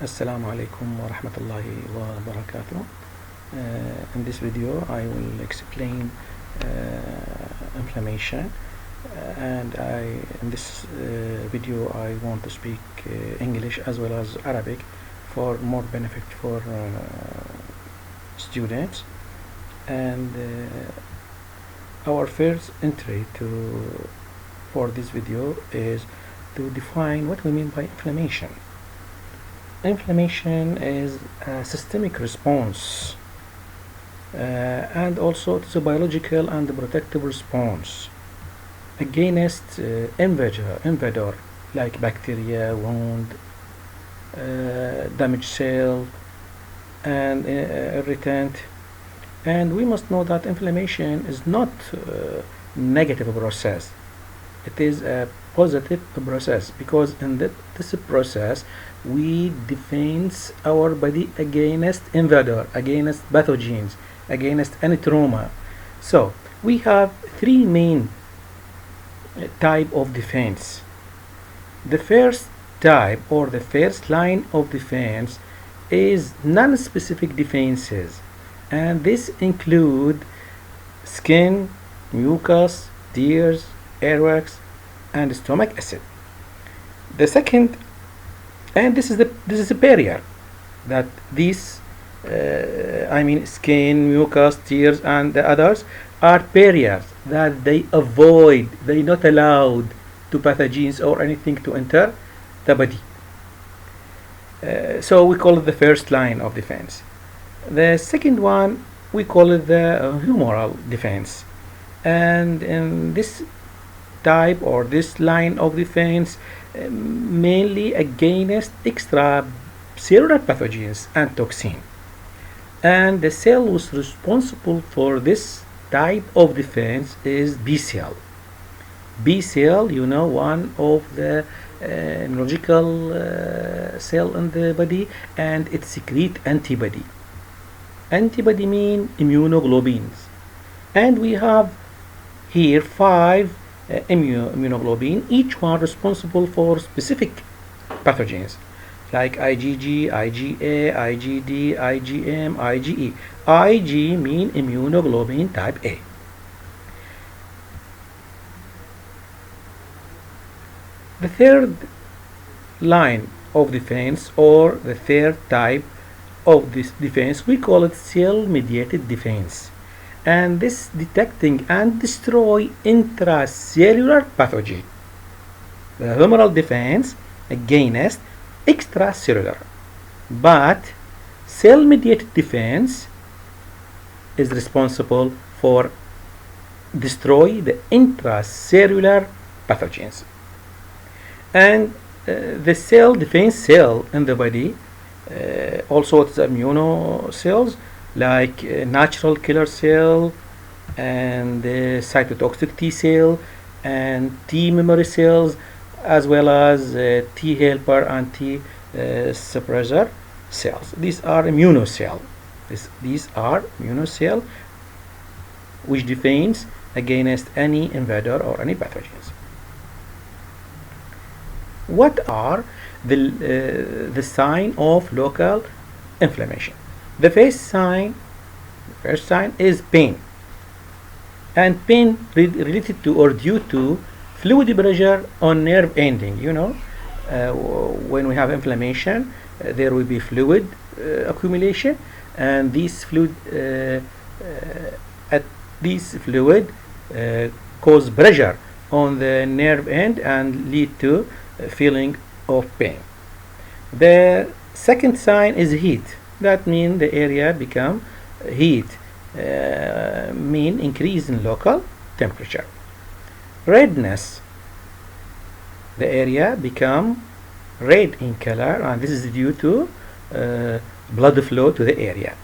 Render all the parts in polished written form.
Assalamu alaikum wa rahmatullahi wa barakatuh. In this video I will explain inflammation, and in this video I want to speak English as well as Arabic for more benefit for students. And our first entry for this video is to define what we mean by inflammation. Inflammation is a systemic response, and also it is a biological and protective response against invader like bacteria, wound, damaged cell, and irritant. And we must know that inflammation is not a negative process. It is a positive process, because in this process we defend our body against invader, against pathogens, against any trauma. So we have three main type of defense. The first type, or the first line of defense, is non-specific defenses, and this include skin, mucus, tears, airwax, and stomach acid. The second, and this is a barrier that these skin, mucus, tears, and the others are barriers that they avoid, they not allowed to pathogens or anything to enter the body. So we call it the first line of defense. The second one, we call it the humoral defense, and in this type, or this line of defense, mainly against extracellular pathogens and toxin. And the cell was responsible for this type of defense is B cell. B cell, one of the immunological cell in the body, and it secrete antibody. Antibody mean immunoglobulins, and we have here 5 immunoglobulin, each one responsible for specific pathogens like IgG, IgA, IgD, IgM, IgE. Ig mean immunoglobulin type A. The third line of defense, or the third type of this defense, we call it cell-mediated defense, and this detecting and destroy intracellular pathogen. The humoral defense against extracellular, but cell-mediated defense is responsible for destroy the intracellular pathogens. And the cell defense cell in the body, also it's immuno cells like natural killer cell, and cytotoxic T cell, and T memory cells, as well as T helper and T suppressor cells. These are immunocell. These are immunocell which defends against any invader or any pathogens. What are the sign of local inflammation? The first sign is pain, and pain related to or due to fluid pressure on nerve ending. When we have inflammation, there will be fluid accumulation, and this fluid cause pressure on the nerve end and lead to feeling of pain. The second sign is heat. That means the area become heat, mean increase in local temperature. Redness, the area become red in color, and this is due to blood flow to the area.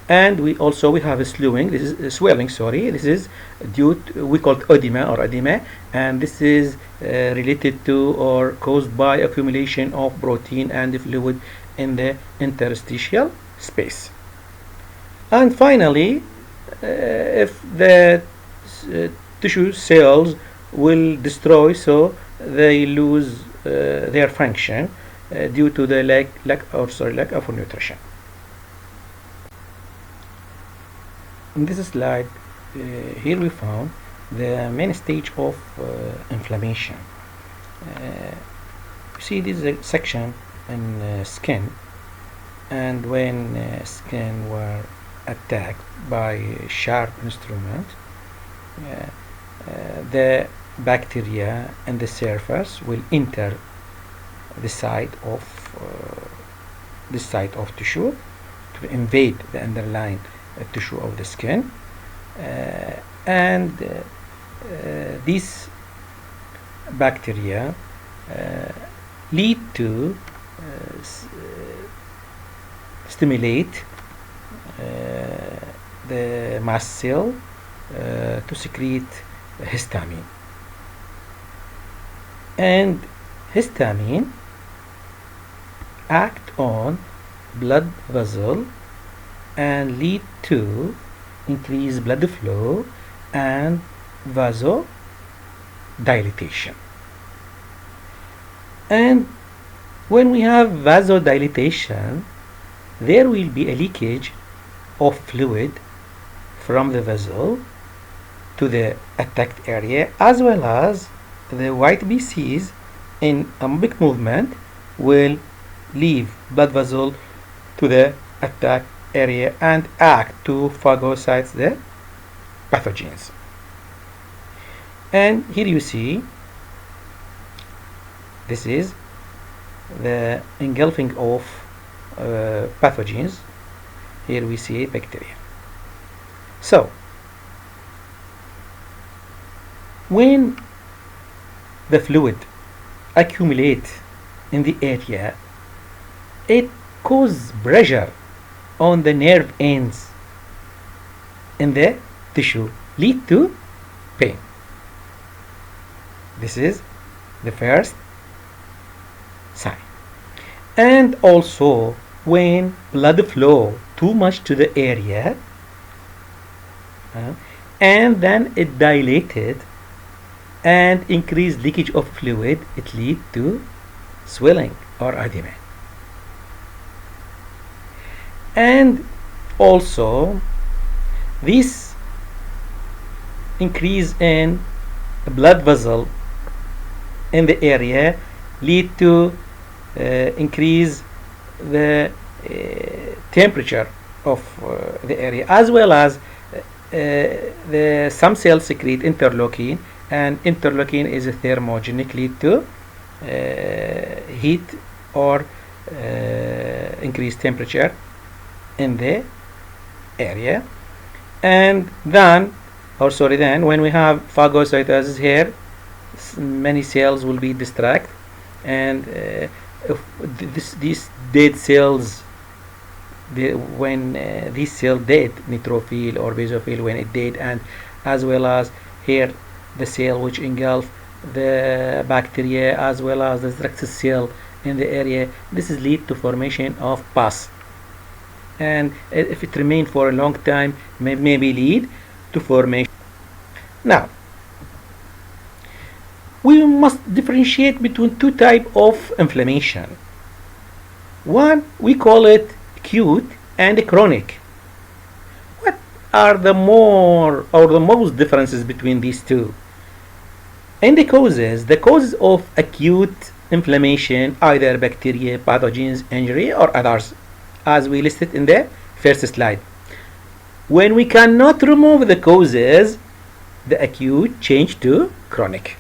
And we have a swelling. This is due to, we call it edema, and this is related to or caused by accumulation of protein and fluid in the interstitial space. And finally, if the tissue cells will destroy, so they lose their function, due to the lack of nutrition. In this slide, here we found the main stage of inflammation. You see this is a section in skin, and when skin were attacked by sharp instrument, the bacteria and the surface will enter the site of tissue to invade the underlying tissue of the skin, and these bacteria lead to stimulate the mast cell to secrete histamine, and histamine act on blood vessel and lead to increased blood flow and vasodilatation. And when we have vasodilatation, there will be a leakage of fluid from the vessel to the attacked area, as well as the white BCs in amoebic movement will leave blood vessel to the attacked area and act to phagocyte the pathogens. And here you see this is the engulfing of pathogens. Here we see bacteria. So when the fluid accumulate in the area, it causes pressure on the nerve ends in the tissue, lead to pain. This is the first sign. And also when blood flow too much to the area and then it dilated and increased leakage of fluid, it lead to swelling or edema. And also this increase in blood vessel in the area lead to increase the temperature of the area, as well as some cells secrete interleukin, and interleukin is a thermogenic, lead to heat or increased temperature in the area. And then when we have phagocytosis here, many cells will be distracted, and these dead cells, when this cell dead, neutrophil or basophil, when it dead, and as well as here the cell which engulf the bacteria as well as the distracted cell in the area, this is lead to formation of pus, and if it remain for a long time maybe lead to formation. Now we must differentiate between two types of inflammation. One, we call it acute and chronic. What are the most differences between these two? In the causes of acute inflammation, either bacteria, pathogens, injury, or others, as we listed in the first slide. When we cannot remove the causes, the acute change to chronic.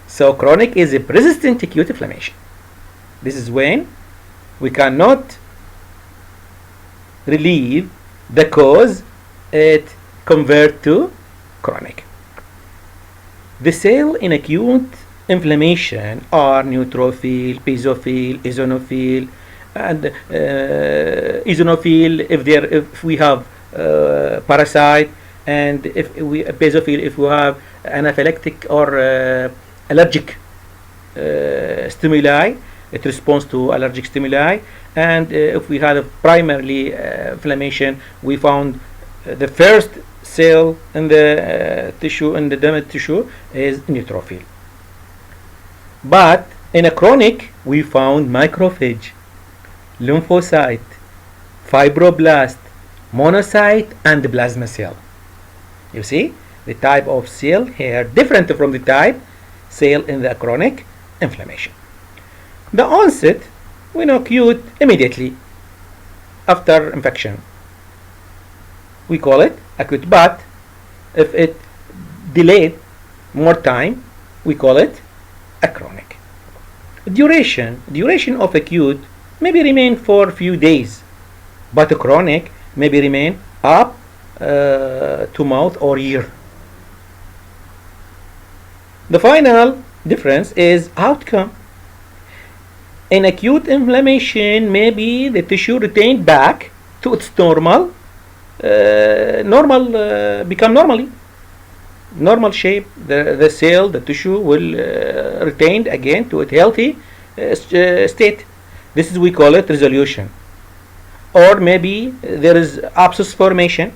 So chronic is a persistent acute inflammation. This is when we cannot relieve the cause, it convert to chronic. The cell in acute inflammation are neutrophil, basophil, eosinophil, and eosinophil if we have parasite, and basophil if we have anaphylactic or allergic stimuli, it responds to allergic stimuli. And if we had a primarily inflammation, we found the first cell in the tissue, in the damaged tissue, is neutrophil. But In a chronic, we found macrophage, lymphocyte, fibroblast, monocyte, and plasma cell. You see, the type of cell here different from the type cell in the chronic inflammation. The onset, we know acute immediately after infection. We call it acute, but if it delayed more time, we call it a chronic. Duration of acute maybe remain for a few days, but chronic maybe remain up to month or year. The final difference is outcome. In acute inflammation, maybe the tissue retained back to its become normal shape. The cell, the tissue will retained again to its healthy state. This is we call it resolution. Or maybe there is abscess formation,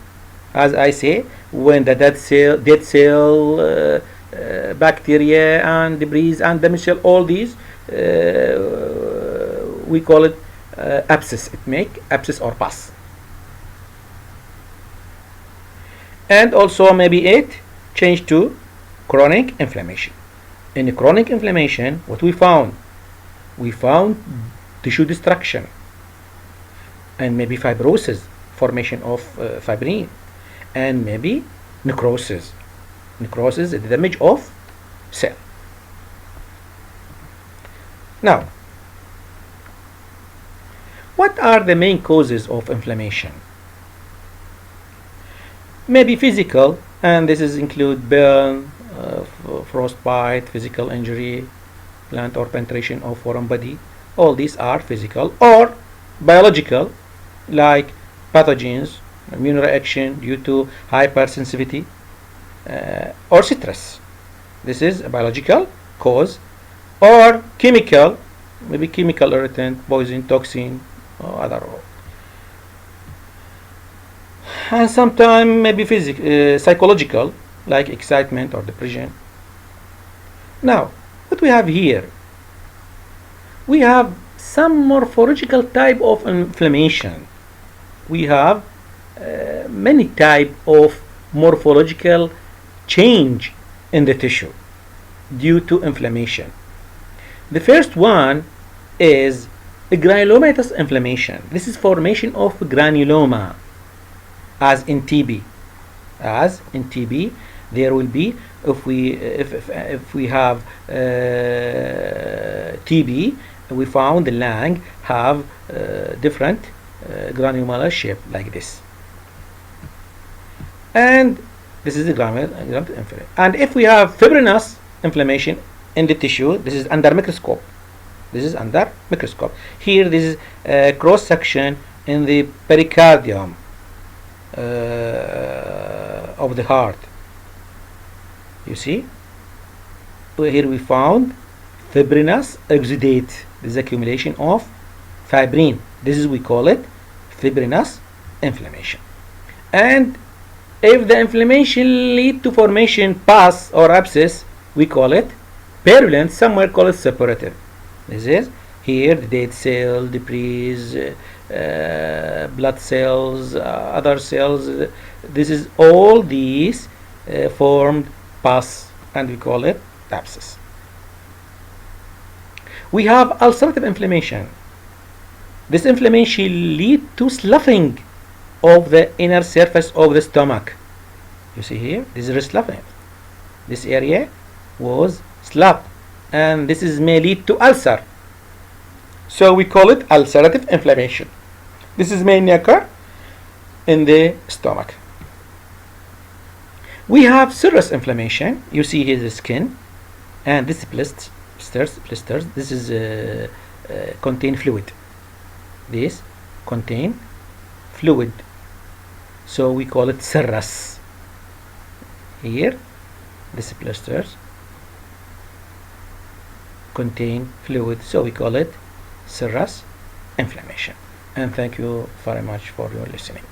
as I say, when the dead cell, bacteria and debris and damaged cell, all these we call it abscess. It make abscess or pus. And also maybe it changed to chronic inflammation. In chronic inflammation, what we found? We found tissue destruction and maybe fibrosis, formation of fibrin, and maybe necrosis. Necrosis is the damage of cell. Now, what are the main causes of inflammation? Maybe physical, and this is include burn, frostbite, physical injury, plant or penetration of foreign body. All these are physical, or biological, like pathogens, immune reaction due to hypersensitivity, or stress. This is a biological cause. Or chemical, maybe chemical irritant, poison, toxin, or other. And sometimes maybe psychological, like excitement or depression. Now, what we have here? We have some morphological type of inflammation. We have many type of morphological change in the tissue due to inflammation. The first one is a granulomatous inflammation. This is formation of granuloma, as in TB. As in TB, there will be, if we have TB, we found the lung have different granular shape like this. And this is the granular inflammation. And if we have fibrinous inflammation in the tissue, this is under microscope. This is under microscope. Here, this is a cross section in the pericardium of the heart. You see, here we found fibrinous exudate. This is accumulation of fibrin. This is, we call it fibrinous inflammation. And if the inflammation lead to formation pus or abscess, we call it purulent. Somewhere call it suppurative. This is here the dead cell, debris, blood cells, other cells. This is all these formed pus, and we call it abscess. We have ulcerative inflammation. This inflammation lead to sloughing of the inner surface of the stomach. You see here, this is sloughing. This area was sloughed, and this is may lead to ulcer. So we call it ulcerative inflammation. This is mainly occur in the stomach. We have serous inflammation. You see here the skin, and this blisters. This is contain fluid. This contain fluid. So we call it serous. Here, this blisters contain fluid. So we call it serous inflammation. And thank you very much for your listening.